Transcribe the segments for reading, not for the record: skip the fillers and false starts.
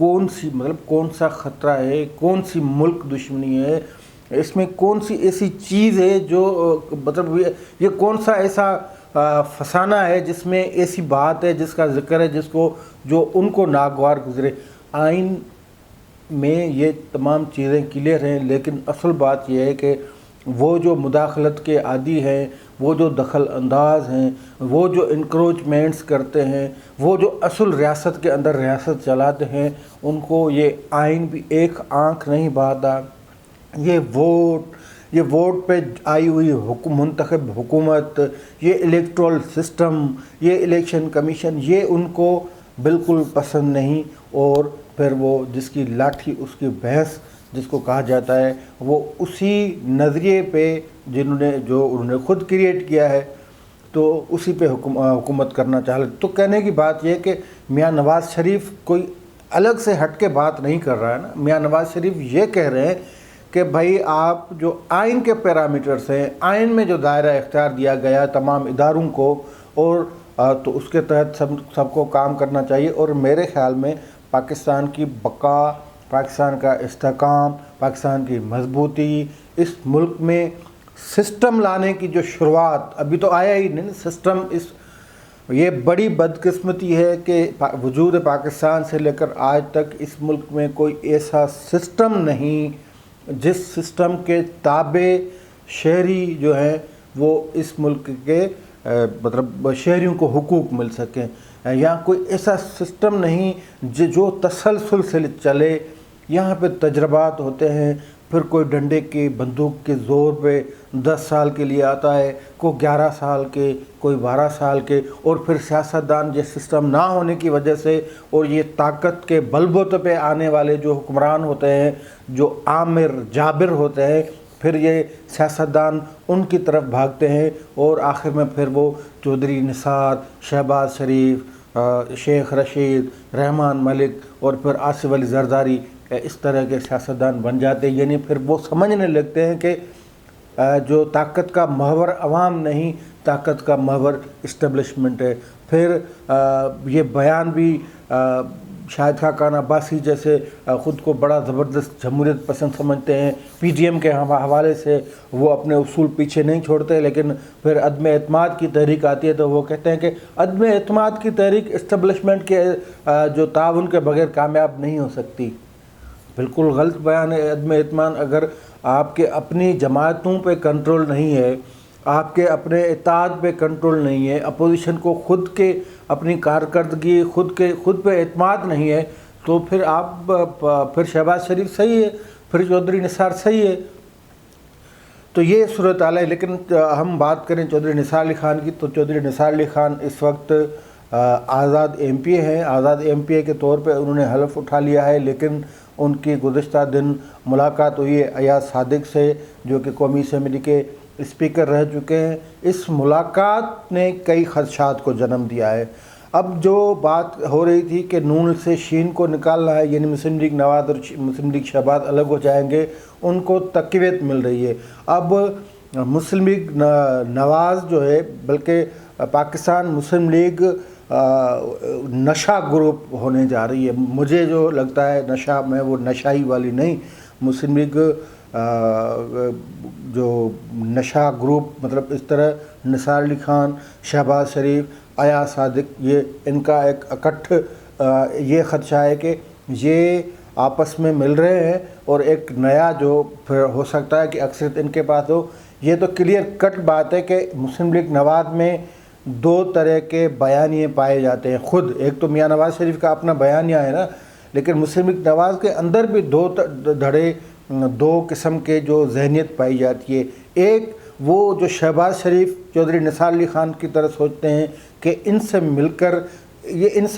کون سی مطلب کون سا خطرہ ہے، کون سی ملک دشمنی ہے، اس میں کون سی ایسی چیز ہے جو مطلب یہ کون سا ایسا فسانہ ہے جس میں ایسی بات ہے جس کا ذکر ہے جس کو جو ان کو ناگوار گزرے۔ آئین میں یہ تمام چیزیں کلیئر ہیں، لیکن اصل بات یہ ہے کہ وہ جو مداخلت کے عادی ہیں، وہ جو دخل انداز ہیں، وہ جو انکروچمنٹس کرتے ہیں، وہ جو اصل ریاست کے اندر ریاست چلاتے ہیں، ان کو یہ آئین بھی ایک آنکھ نہیں بھاتا۔ یہ ووٹ پہ آئی ہوئی منتخب حکومت، یہ الیکٹرل سسٹم، یہ الیکشن کمیشن، یہ ان کو بالکل پسند نہیں، اور پھر وہ جس کی لاٹھی اس کی بھینس جس کو کہا جاتا ہے، وہ اسی نظریے پہ انہوں نے خود کریٹ کیا ہے، تو اسی پہ حکومت کرنا چاہ رہے۔ تو کہنے کی بات یہ ہے کہ میاں نواز شریف کوئی الگ سے ہٹ کے بات نہیں کر رہا ہے نا، میاں نواز شریف یہ کہہ رہے ہیں کہ بھائی آپ جو آئین کے پیرامیٹرز ہیں، آئین میں جو دائرہ اختیار دیا گیا تمام اداروں کو، اور تو اس کے تحت سب کو کام کرنا چاہیے، اور میرے خیال میں پاکستان کی بقا، پاکستان کا استحکام، پاکستان کی مضبوطی، اس ملک میں سسٹم لانے کی جو شروعات ابھی تو آیا ہی نہیں سسٹم، یہ بڑی بدقسمتی ہے کہ وجود پاکستان سے لے کر آج تک اس ملک میں کوئی ایسا سسٹم نہیں جس سسٹم کے تابع شہری جو ہیں وہ اس ملک کے مطلب شہریوں کو حقوق مل سکیں۔ یہاں کوئی ایسا سسٹم نہیں جو تسلسل سے چلے۔ یہاں پہ تجربات ہوتے ہیں، پھر کوئی ڈنڈے کی بندوق کے زور پہ 10 سال کے لیے آتا ہے، کوئی 11 سال کے، کوئی 12 سال کے، اور پھر سیاستدان یہ سسٹم نہ ہونے کی وجہ سے اور یہ طاقت کے بل بوتے پہ آنے والے جو حکمران ہوتے ہیں، جو عامر جابر ہوتے ہیں، پھر یہ سیاستدان ان کی طرف بھاگتے ہیں، اور آخر میں پھر وہ چودھری نثار، شہباز شریف، شیخ رشید، رحمان ملک اور پھر آصف علی زرداری اس طرح کے سیاستدان بن جاتے ہیں۔ یعنی پھر وہ سمجھنے لگتے ہیں کہ جو طاقت کا محور عوام نہیں، طاقت کا محور اسٹیبلشمنٹ ہے۔ پھر یہ بیان بھی شاہد خاقان عباسی جیسے خود کو بڑا زبردست جمہوریت پسند سمجھتے ہیں، پی ٹی ایم کے حوالے سے وہ اپنے اصول پیچھے نہیں چھوڑتے، لیکن پھر عدم اعتماد کی تحریک آتی ہے تو وہ کہتے ہیں کہ عدم اعتماد کی تحریک اسٹیبلشمنٹ کے جو تعاون کے بغیر کامیاب نہیں ہو سکتی۔ بالکل غلط بیان ہے۔ عدم اعتماد اگر آپ کے اپنی جماعتوں پہ کنٹرول نہیں ہے، آپ کے اپنے اتحاد پہ کنٹرول نہیں ہے، اپوزیشن کو خود کے اپنی کارکردگی خود پہ اعتماد نہیں ہے، تو پھر پھر شہباز شریف صحیح ہے، پھر چودھری نثار صحیح ہے۔ تو یہ صورتحال ہے۔ لیکن ہم بات کریں چودھری نثار علی خان کی، تو چودھری نثار علی خان اس وقت آزاد ایم پی اے ہیں۔ آزاد ایم پی اے کے طور پہ انہوں نے حلف اٹھا لیا ہے، لیکن ان کی گزشتہ دن ملاقات ہوئی ہے ایاز صادق سے، جو کہ قومی اسمبلی کے اسپیکر رہ چکے ہیں۔ اس ملاقات نے کئی خدشات کو جنم دیا ہے۔ اب جو بات ہو رہی تھی کہ نون سے شین کو نکالنا ہے، یعنی مسلم لیگ نواز اور مسلم لیگ شہباز الگ ہو جائیں گے، ان کو تقویت مل رہی ہے۔ اب مسلم لیگ نواز جو ہے، بلکہ پاکستان مسلم لیگ نشہ گروپ ہونے جا رہی ہے۔ مجھے جو لگتا ہے نشہ میں وہ نشائی والی نہیں، مسلم لیگ جو نشہ گروپ مطلب اس طرح نثار علی خان، شہباز شریف، ایاز صادق، یہ ان کا ایک اکٹھ یہ خدشہ ہے کہ یہ آپس میں مل رہے ہیں اور ایک نیا جو پھر ہو سکتا ہے کہ اکثریت ان کے پاس ہو۔ یہ تو کلیئر کٹ بات ہے کہ مسلم لیگ نواز میں دو طرح کے بیانیے پائے جاتے ہیں۔ خود ایک تو میاں نواز شریف کا اپنا بیانیہ ہے نا، لیکن مسلم لیگ نواز کے اندر بھی دو قسم کے جو ذہنیت پائی جاتی ہے۔ ایک وہ جو شہباز شریف چودھری نثار علی خان کی طرح سوچتے ہیں کہ ان سے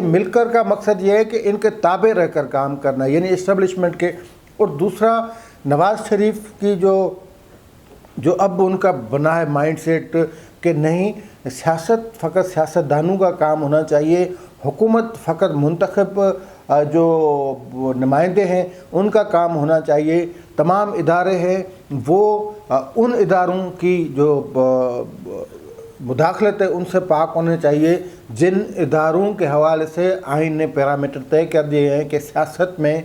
مل کر کا مقصد یہ ہے کہ ان کے تابع رہ کر کام کرنا، یعنی اسٹیبلشمنٹ کے۔ اور دوسرا نواز شریف کی جو اب ان کا بنا ہے مائنڈ سیٹ کہ نہیں، سیاست فقط سیاستدانوں کا کام ہونا چاہیے، حکومت فقط منتخب جو نمائندے ہیں ان کا کام ہونا چاہیے، تمام ادارے ہیں وہ ان اداروں کی جو مداخلت ہے ان سے پاک ہونے چاہیے جن اداروں کے حوالے سے آئین نے پیرامیٹر طے کر دیے ہیں کہ سیاست میں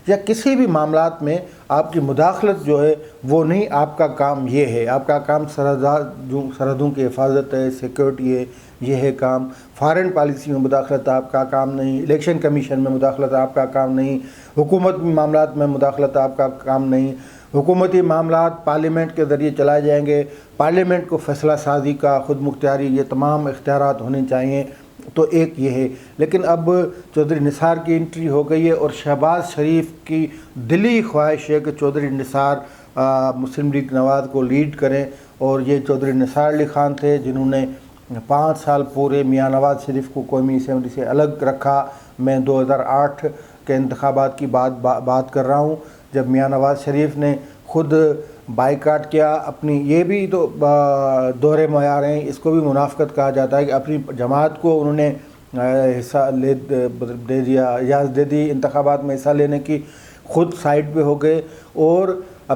یا کسی بھی معاملات میں آپ کی مداخلت جو ہے وہ نہیں، آپ کا کام یہ ہے، آپ کا کام سرحدوں کی حفاظت ہے، سیکورٹی ہے، یہ ہے کام۔ فارن پالیسی میں مداخلت آپ کا کام نہیں، الیکشن کمیشن میں مداخلت آپ کا کام نہیں، حکومتی معاملات میں مداخلت آپ کا کام نہیں۔ حکومتی معاملات پارلیمنٹ کے ذریعے چلائے جائیں گے، پارلیمنٹ کو فیصلہ سازی کا، خود مختاری، یہ تمام اختیارات ہونے چاہیے، تو ایک یہ ہے۔ لیکن اب چودھری نثار کی انٹری ہو گئی ہے اور شہباز شریف کی دلی خواہش ہے کہ چودھری نثار مسلم لیگ نواز کو لیڈ کریں، اور یہ چودھری نثار علی خان تھے جنہوں نے 5 سال پورے میاں نواز شریف کو قومی اسمبلی سے الگ رکھا۔ میں 2008 کے انتخابات کی بات کر رہا ہوں، جب میاں نواز شریف نے خود بائیکاٹ کیا اپنی، یہ بھی تو دوہرے معیار ہیں، اس کو بھی منافقت کہا جاتا ہے کہ اپنی جماعت کو انہوں نے حصہ دے دیا، اجازت دے دی انتخابات میں حصہ لینے کی، خود سائیڈ پہ ہو گئے، اور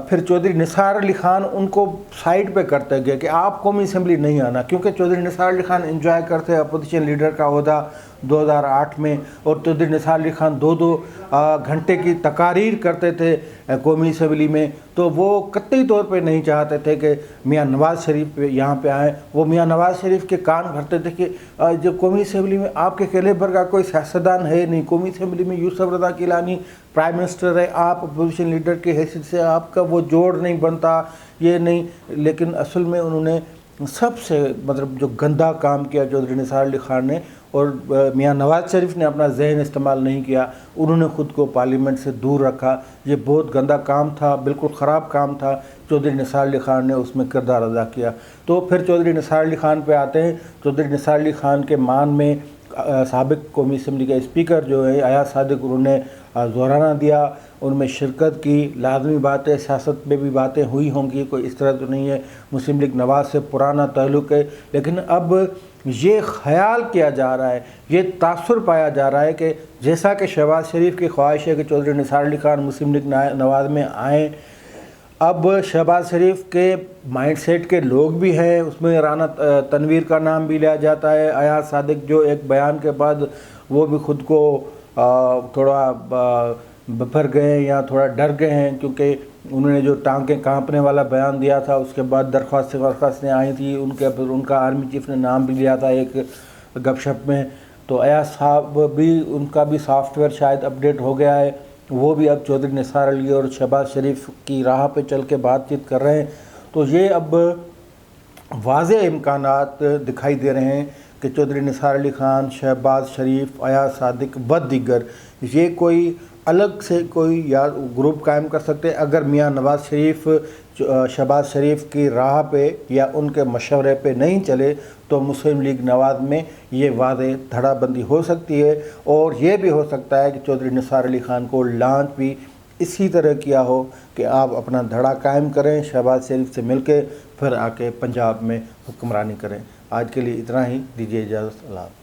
پھر چودھری نثار علی خان ان کو سائیڈ پہ کرتے گئے کہ آپ قومی اسمبلی نہیں آنا، کیونکہ چودھری نثار علی خان انجوائے کرتے اپوزیشن لیڈر کا عہدہ 2008 میں، اور چودھری نثار علی خان 2 گھنٹے کی تقاریر کرتے تھے قومی اسمبلی میں، تو وہ قطعی طور پہ نہیں چاہتے تھے کہ میاں نواز شریف یہاں پہ آئیں۔ وہ میاں نواز شریف کے کان بھرتے تھے کہ جو قومی اسمبلی میں آپ کے کیلیبر کا کوئی سیاستدان ہے نہیں، قومی اسمبلی میں یوسف رضا گیلانی پرائم منسٹر ہے، آپ اپوزیشن لیڈر کی حیثیت سے آپ کا وہ جوڑ نہیں بنتا، یہ نہیں۔ لیکن اصل میں انہوں نے سب سے جو گندا کام کیا چودھری نثار علی خان نے، اور میاں نواز شریف نے اپنا ذہن استعمال نہیں کیا، انہوں نے خود کو پارلیمنٹ سے دور رکھا۔ یہ بہت گندا کام تھا، بالکل خراب کام تھا، چودھری نثار علی خان نے اس میں کردار ادا کیا۔ تو پھر چودھری نثار علی خان پہ آتے ہیں۔ چودھری نثار علی خان کے مان میں سابق قومی اسمبلی کے اسپیکر جو ہے ایاز صادق، انہوں نے زورانہ دیا، ان میں شرکت کی۔ لازمی بات ہے سیاست میں بھی باتیں ہوئی ہوں گی، کوئی اس طرح تو نہیں ہے، مسلم لیگ نواز سے پرانا تعلق ہے، لیکن اب یہ خیال کیا جا رہا ہے، یہ تاثر پایا جا رہا ہے کہ جیسا کہ شہباز شریف کی خواہش ہے کہ چودھری نثار علی خان مسلم لیگ نواز میں آئیں، اب شہباز شریف کے مائنڈ سیٹ کے لوگ بھی ہیں، اس میں رانا تنویر کا نام بھی لیا جاتا ہے، ایاز صادق جو ایک بیان کے بعد وہ بھی خود کو تھوڑا بپھر گئے ہیں یا تھوڑا ڈر گئے ہیں، کیونکہ انہوں نے جو ٹانکیں کانپنے والا بیان دیا تھا، اس کے بعد درخواستیں آئی تھی ان کا آرمی چیف نے نام بھی لیا تھا ایک گپ شپ میں، تو ایاز صاحب بھی، ان کا بھی سافٹ ویئر شاید اپڈیٹ ہو گیا ہے، وہ بھی اب چودھری نثار علی اور شہباز شریف کی راہ پہ چل کے بات چیت کر رہے ہیں۔ تو یہ اب واضح امکانات دکھائی دے رہے ہیں کہ چودھری نثار علی خان، شہباز شریف، ایاز صادق و دیگر یہ کوئی الگ سے کوئی یا گروپ قائم کر سکتے ہیں۔ اگر میاں نواز شریف شہباز شریف کی راہ پہ یا ان کے مشورے پہ نہیں چلے تو مسلم لیگ نواز میں یہ واضح دھڑا بندی ہو سکتی ہے، اور یہ بھی ہو سکتا ہے کہ چودھری نثار علی خان کو لانچ بھی اسی طرح کیا ہو کہ آپ اپنا دھڑا قائم کریں، شہباز شریف سے مل کے پھر آ کے پنجاب میں حکمرانی کریں۔ آج کے لیے اتنا ہی، دیجیے اجازت، اللہ حافظ۔